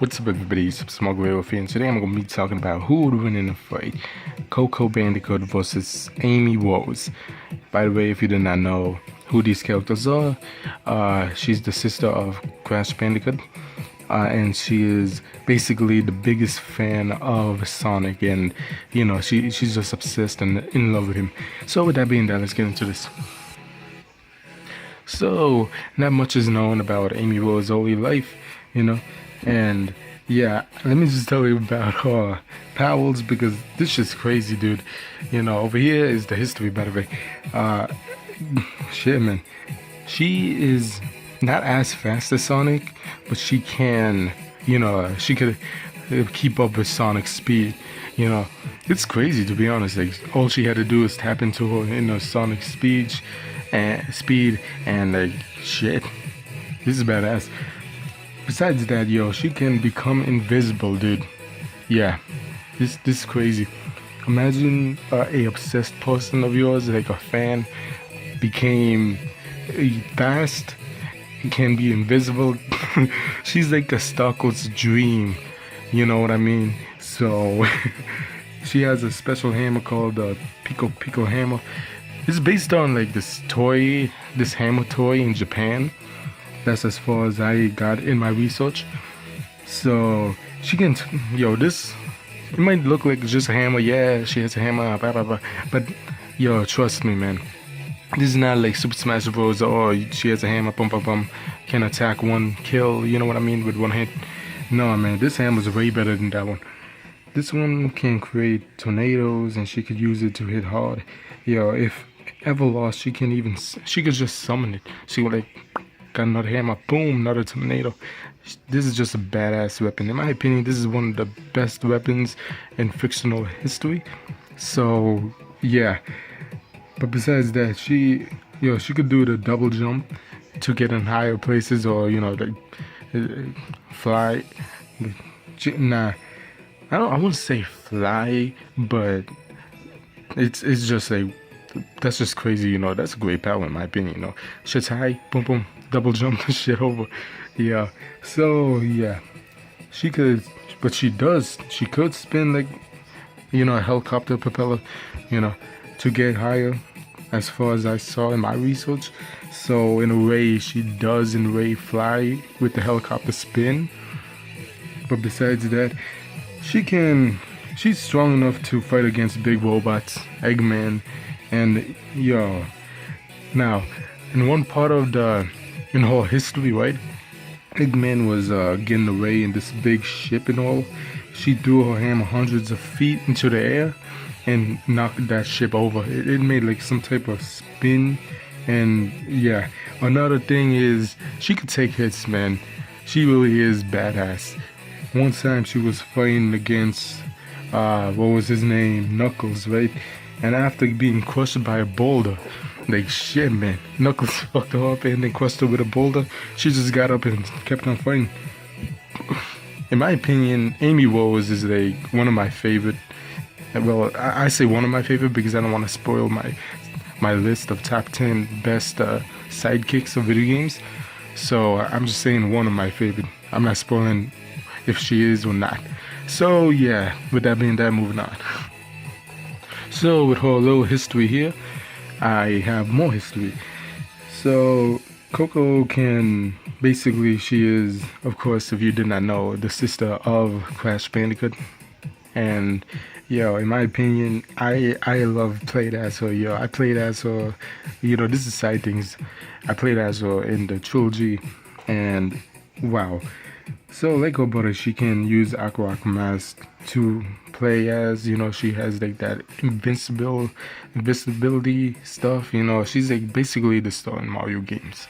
What's up, everybody? It's Smuggler with and today I'm gonna be talking about who would win in a fight: Coco Bandicoot versus Amy Rose. By the way, if you did not know who these characters are, she's the sister of Crash Bandicoot, and she is basically the biggest fan of Sonic, and she's just obsessed and in love with him. So with that being done, let's get into this. So, not much is known about Amy Rose's early life, and yeah, let me just tell you about her powers because this shit's crazy, dude. Over here is the history, by the way. Shit, man. She is not as fast as Sonic, but she can, she could keep up with Sonic's speed. It's crazy, to be honest. Like, all she had to do is tap into her, Sonic speed, and like, shit. This is badass. Besides that, she can become invisible, dude. Yeah, this is crazy. Imagine a obsessed person of yours, like a fan, became fast, can be invisible. She's like a stalker's dream. You know what I mean? So she has a special hammer called the Pico hammer. It's based on like this hammer toy in Japan. That's as far as I got in my research. So she can, this, it might look like just a hammer. Yeah, she has a hammer, blah, blah, blah. But trust me, man. This is not like Super Smash Bros. Or she has a hammer, bum, bum, bum, can attack one kill. You know what I mean, with one hit. No, man, this hammer's way better than that one. This one can create tornadoes, and she could use it to hit hard. If ever lost, she could just summon it. She would like, got another hammer, boom, another tornado. This is just a badass weapon. In my opinion, this is one of the best weapons in fictional history. So yeah, but besides that, she could do the double jump to get in higher places, or fly. Nah, I wouldn't say fly, but it's just like, that's just crazy. That's a great power in my opinion. Shit's high, boom, boom, double jump the shit over. Yeah, so yeah, she could spin like, a helicopter propeller, to get higher, as far as I saw in my research. So in a way, she does fly with the helicopter spin. But besides that, she's strong enough to fight against big robots, Eggman, and now in one part of in her history, right? Eggman was getting away in this big ship and all. She threw her hammer hundreds of feet into the air and knocked that ship over. It made like some type of spin. And yeah, another thing is she could take hits, man. She really is badass. One time she was fighting against what was his name, Knuckles, right? And after being crushed by a boulder, like, shit, man, Knuckles fucked her up and then crushed her with a boulder. She just got up and kept on fighting. In my opinion, Amy Rose is like one of my favorite. Well, I say one of my favorite because I don't want to spoil my list of top 10 best sidekicks of video games. So I'm just saying one of my favorite. I'm not spoiling if she is or not. So yeah, with that being that, moving on. So with her little history here, I have more history. So Coco she is, of course, if you did not know, the sister of Crash Bandicoot. And in my opinion, I love played as her. I played as her. This is side things. I played as her in the trilogy, and wow. So like her brother, she can use Aqua Mask to play as. She has like that invincibility stuff. She's like basically the star in Mario games.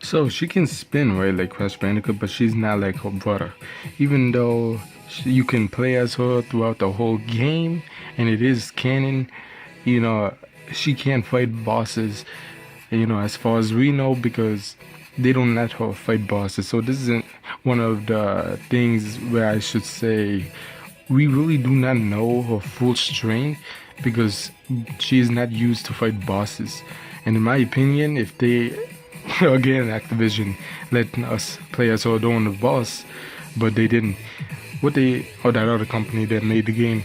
So she can spin, right, like Crash Bandicoot, but she's not like her brother. Even though you can play as her throughout the whole game, and it is canon, she can't fight bosses, as far as we know, because they don't let her fight bosses. So this isn't one of the things where I should say we really do not know her full strength, because she is not used to fight bosses. And in my opinion, if they Again, Activision letting us play as our own the boss, but they didn't. Or that other company that made the game,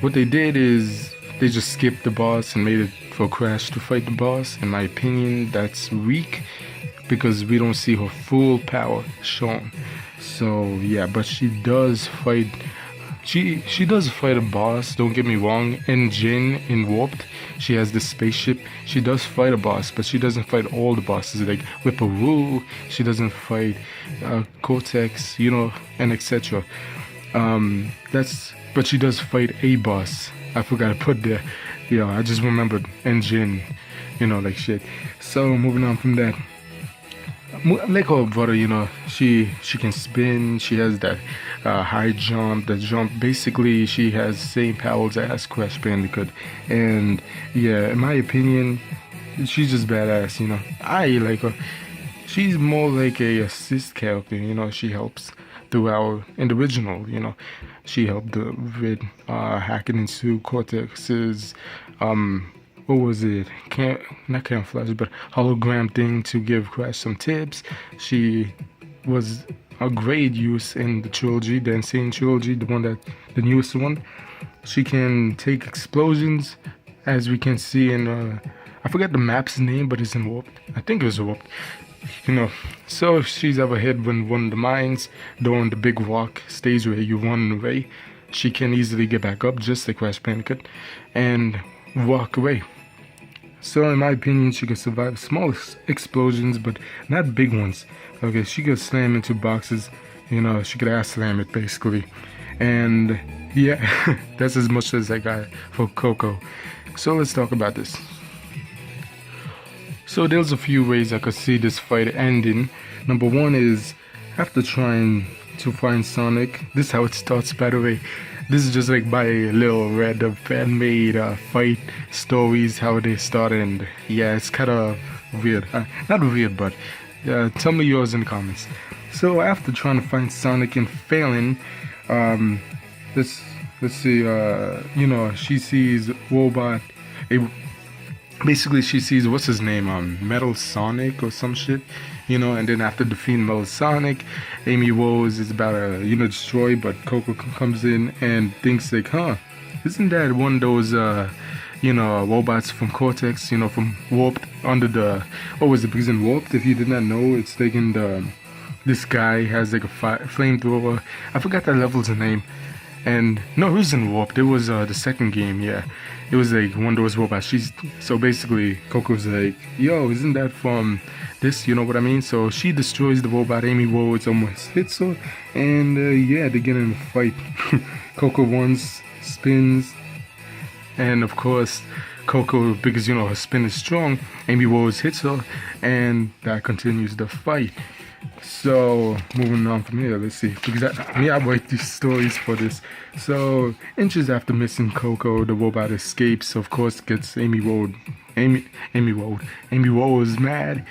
what they did is they just skipped the boss and made it for Crash to fight the boss. In my opinion, that's weak because we don't see her full power shown. So yeah, but she does fight. She does fight a boss. Don't get me wrong. In Jin in Warped, she has this spaceship. She does fight a boss, but she doesn't fight all the bosses like Whippooroo. She doesn't fight Cortex, and etc. But she does fight a boss. I forgot to put there. I just remembered Jin, like shit. So moving on from that. Like her brother, she can spin. She has that high jump, the jump. Basically, she has same powers as Crash Bandicoot. And yeah, in my opinion, she's just badass. I like her. She's more like a assist character. She helps throughout in the original. She helped with hacking into Cortex's what was it? Not camouflage, but hologram thing to give Crash some tips. She was a great use in the trilogy, the Insane trilogy, the newest one. She can take explosions, as we can see in I forget the map's name, but it's in Warped. I think it was Warped. So if she's ever hit when one of the mines during the big rock stage where you run away, she can easily get back up, just like Crash Bandicoot, and walk away. So in my opinion, she could survive small explosions, but not big ones. Okay, she could slam into boxes, she could ass slam it basically. And yeah, that's as much as I got for Coco. So let's talk about this. So there's a few ways I could see this fight ending. Number one is after trying to find Sonic. This is how it starts, by the way. This is just like by a little random fan-made fight stories, how they start, and yeah, it's kind of weird. Not weird, but tell me yours in the comments. So after trying to find Sonic and failing, let's see, she sees Robot. Basically, she sees what's his name, Metal Sonic or some shit, and then after defeating Metal Sonic, Amy Rose is about to, destroy, but Coco comes in and thinks like, isn't that one of those, robots from Cortex, from Warped under the, what was it, because in Warped, if you did not know, it's taking this guy has like a flamethrower, I forgot that level's name. And no, it was in Warped. It was the second game, yeah. It was like one of those robots. So basically Coco's like, yo, isn't that from this? You know what I mean? So she destroys the robot. Amy Rhodes almost hits her, and yeah, they get in a fight. Coco once spins, and of course Coco, because her spin is strong, Amy Rhodes hits her, and that continues the fight. So moving on from here, let's see, because I write these stories for this. So inches after missing Coco, the robot escapes. Of course, gets Amy Rhodes is mad.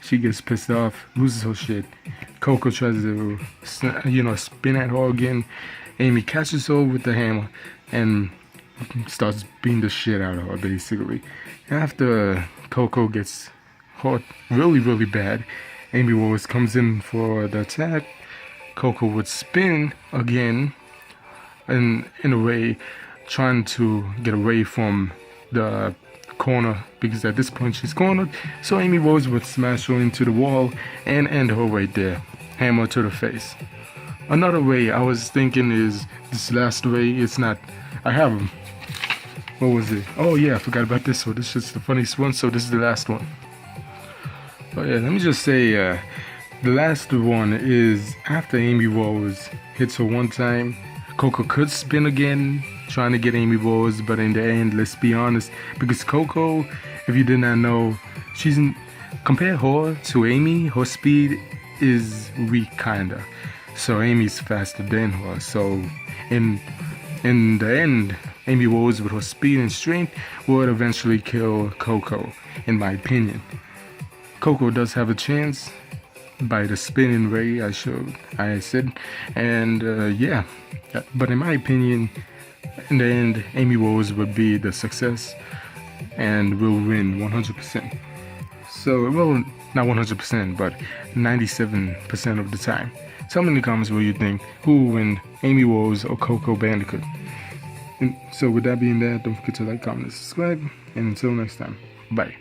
She gets pissed off, loses her shit. Coco tries to spin at her again. Amy catches her with the hammer and starts beating the shit out of her, basically. After Coco gets hurt really, really bad, Amy Rose comes in for the attack. Coco would spin again, and in a way, trying to get away from the corner, because at this point she's cornered. So Amy Rose would smash her into the wall and end her right there. Hammer to the face. Another way I was thinking is this last way. It's not. I have them. What was it? Oh yeah, I forgot about this one. This is the funniest one. So this is the last one. Oh yeah, let me just say, the last one is after Amy Rose hits her one time, Coco could spin again, trying to get Amy Rose, but in the end, let's be honest, because Coco, if you did not know, compare her to Amy, her speed is weak, kinda. So Amy's faster than her. So in the end, Amy Rose with her speed and strength would eventually kill Coco, in my opinion. Coco does have a chance by the spinning way I said, and yeah, but in my opinion, in the end, Amy Rose would be the success and will win 100%. So, well, Not 100%, but 97% of the time. Tell me in the comments what you think. Who will win, Amy Rose or Coco Bandicoot? And so with that being there, don't forget to like, comment, and subscribe. And until next time, bye.